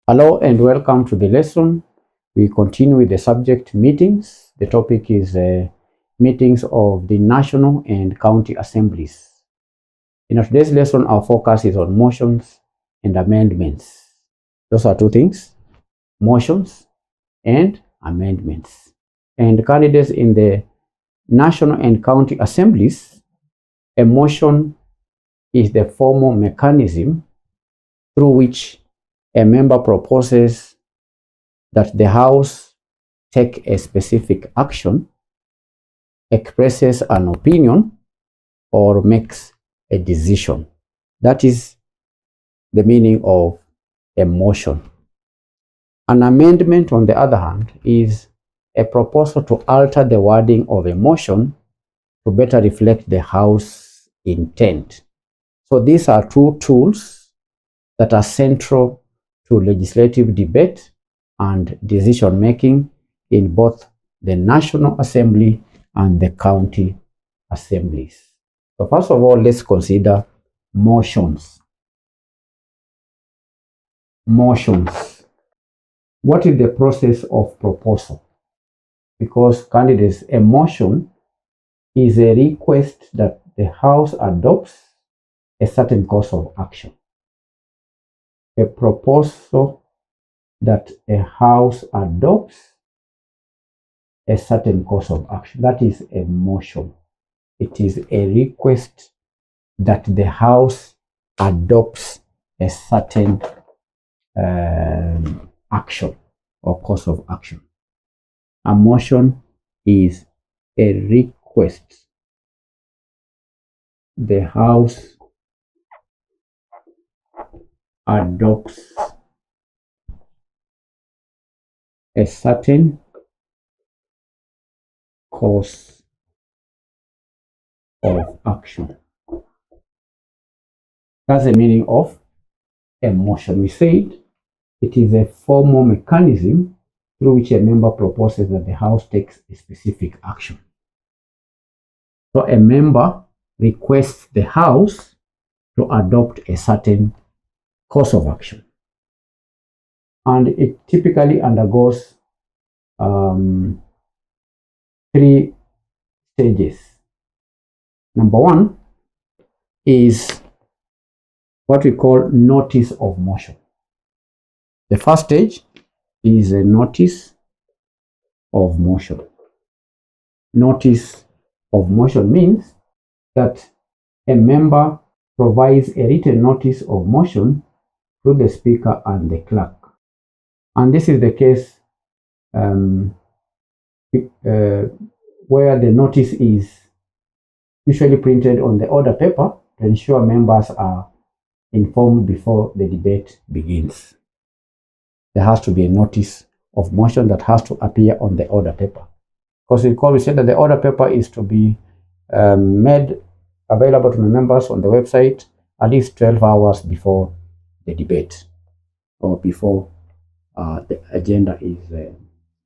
Hello and welcome to the lesson. We continue with the subject meetings. The topic is meetings of the national and county assemblies. In today's lesson, our focus is on motions and amendments. Those are two things, motions and amendments. And candidates in the national and county assemblies, a motion is the formal mechanism through which a member proposes that the House take a specific action, expresses an opinion, or makes a decision. That is the meaning of a motion. An amendment, on the other hand, is a proposal to alter the wording of a motion to better reflect the House's intent. So these are two tools that are central to legislative debate and decision making in both the National Assembly and the county assemblies. So first of all, let's consider motions. Motions. What is the process of proposal? Because candidates, a motion is a request that the House adopts a certain course of action. A proposal that a House adopts a certain course of action. That is a motion. It is a request that the House adopts a certain action or course of action. A motion is a request the House adopts a certain course of action. That's the meaning of a motion. We said it is a formal mechanism through which a member proposes that the House takes a specific action. So a member requests the House to adopt a certain course of action. And it typically undergoes 3 stages. Number 1 is what we call notice of motion. The first stage is a notice of motion. Notice of motion means that a member provides a written notice of motion to the Speaker and the Clerk. And this is the case where the notice is usually printed on the order paper to ensure members are informed before the debate begins. There has to be a notice of motion that has to appear on the order paper. Because we said that the order paper is to be made available to the members on the website at least 12 hours before the debate or before the agenda is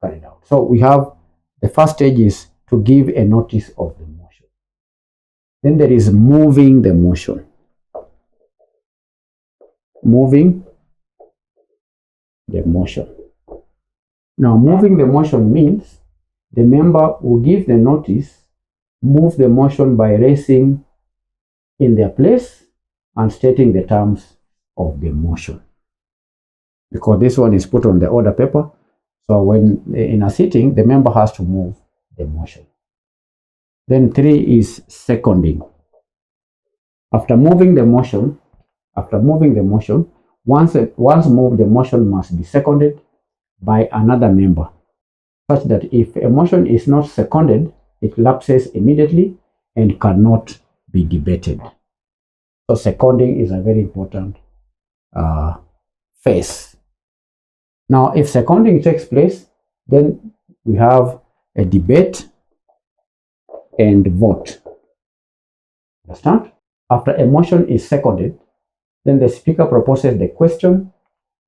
carried out. So we have the first stage is to give a notice of the motion. Then there is moving the motion. Moving the motion. Now, moving the motion means the member will give the notice, move the motion by raising in their place and stating the terms of the motion. Because this one is put on the order paper, so when in a sitting, the member has to move the motion. Then 3 is seconding. After moving the motion, once moved, the motion must be seconded by another member, such that if a motion is not seconded, it lapses immediately and cannot be debated. So seconding is a very important phase. Now, if seconding takes place, then we have a debate and vote. Understand? After a motion is seconded, then the Speaker proposes the question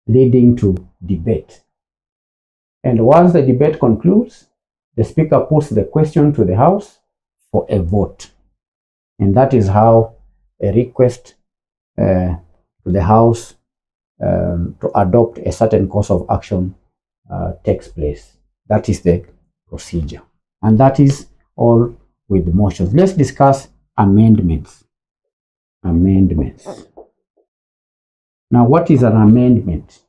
leading to debate. And once the debate concludes, the Speaker puts the question to the House for a vote. And that is how a request to the House to adopt a certain course of action takes place. That is the procedure. And that is all with the motions. Let's discuss amendments. Amendments. Now, what is an amendment?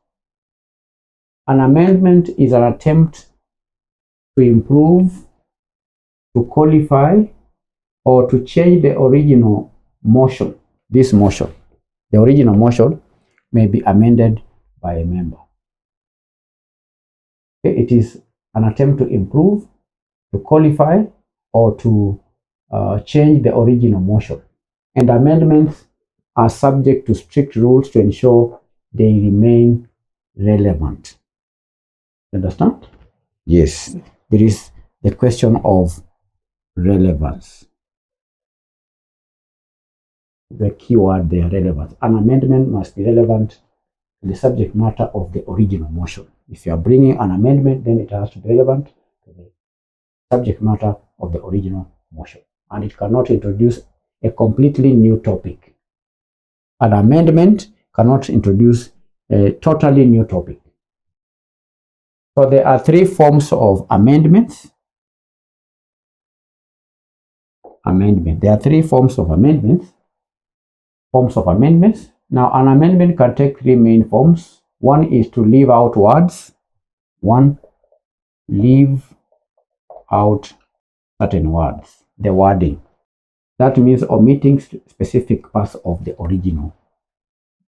An amendment is an attempt to improve, to qualify, or to change the original motion. This motion, the original motion, may be amended by a member. It is an attempt to improve, to qualify, or to change the original motion. And amendments are subject to strict rules to ensure they remain relevant. Understand? Yes. There is the question of relevance. The keyword there, relevance. An amendment must be relevant to the subject matter of the original motion. If you are bringing an amendment, then it has to be relevant to the subject matter of the original motion. And it cannot introduce a completely new topic. An amendment cannot introduce a totally new topic. So there are three forms of amendments. There are three forms of amendments. Now, an amendment can take three main forms. One is to leave out words. One, leave out certain words, the wording. That means omitting specific parts of the original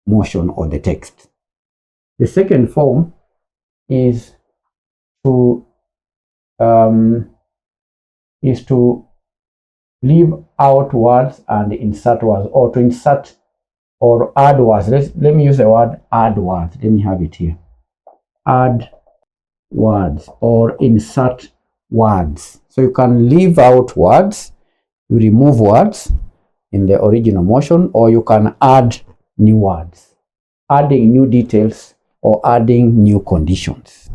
motion or the text. The second form is to leave out words and insert words, or to insert or add words. Let me use the word add words. Let me have it here. Add words or insert words. So you can leave out words, you remove words in the original motion, or you can add new words, adding new details or adding new conditions.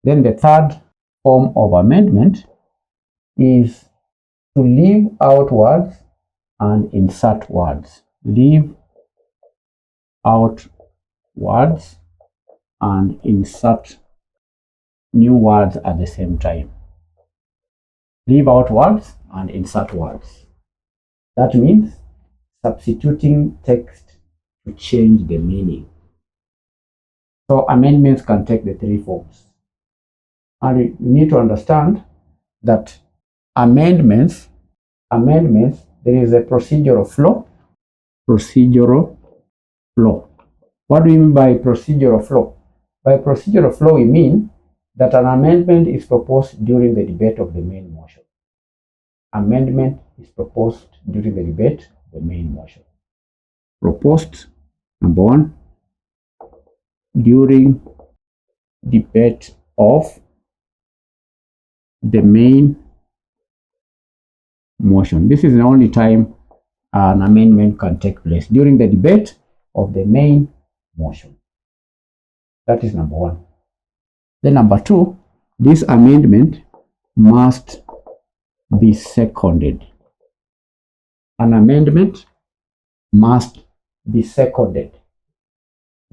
Then the third form of amendment is to leave out words and insert words. Leave out words and insert new words at the same time. Leave out words and insert words. That means substituting text to change the meaning. So amendments can take the three forms. And you need to understand that amendments, there is a procedural flow. Procedural flow. What do we mean by procedural flow? By procedural flow, we mean that an amendment is proposed during the debate of the main motion. Amendment is proposed during the debate of the main motion. Proposed, number one, during debate of the main motion. This is the only time an amendment can take place, during the debate of the main motion. That is number one. Then number two, this amendment must be seconded. An amendment must be seconded.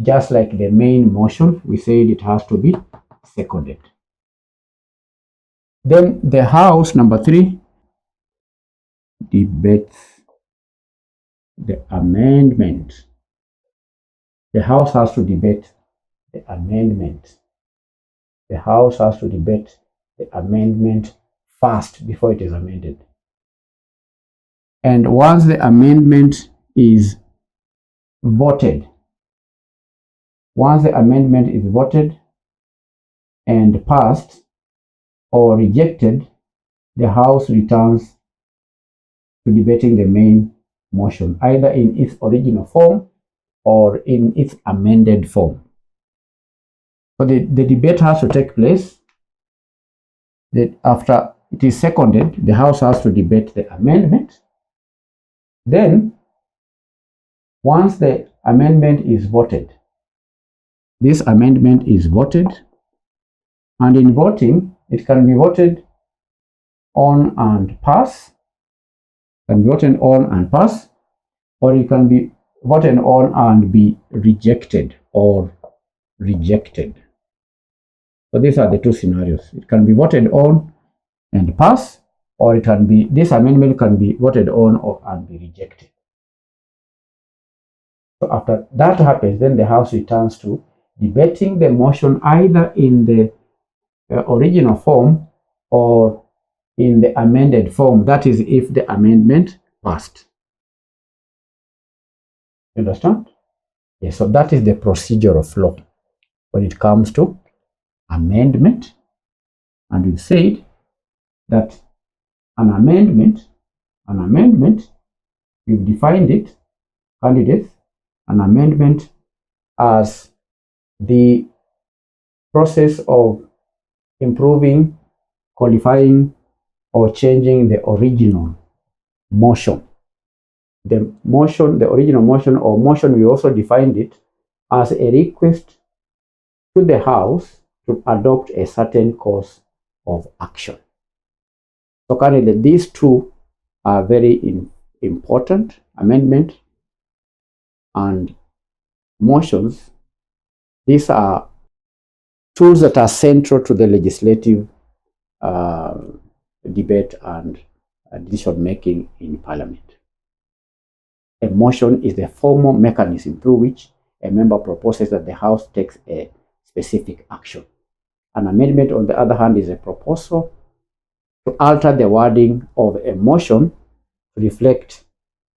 Just like the main motion, we said it has to be seconded. Then the House, number three, debates the amendment. The House has to debate the amendment. The House has to debate the amendment first before it is amended. And once the amendment is voted, and passed or rejected, the House returns to debating the main motion, either in its original form or in its amended form. So the debate has to take place. After it is seconded, the House has to debate the amendment. Then, once the amendment is voted, this amendment is voted, and in voting, it can be voted on and pass, or it can be voted on and be rejected or rejected. So these are the two scenarios. It can be voted on and pass, or it can be, this amendment can be voted on or and be rejected. So after that happens, then the House returns to debating the motion either in the original form or in the amended form. That is, if the amendment passed. You understand? Yes, so that is the procedural flow when it comes to amendment. And we said that an amendment, we've defined it, candidates, an amendment as the process of improving, qualifying, or changing the original motion. The original motion or motion, we also defined it as a request to the House to adopt a certain course of action. So currently, these two are very important, amendment and motions. These are tools that are central to the legislative debate and decision making in Parliament. A motion is the formal mechanism through which a member proposes that the House takes a specific action. An amendment, on the other hand, is a proposal to alter the wording of a motion to reflect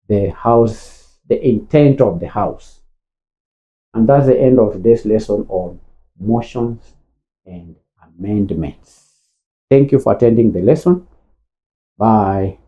the intent of the House. And that's the end of today's lesson on motions and amendments. Thank you for attending the lesson. Bye.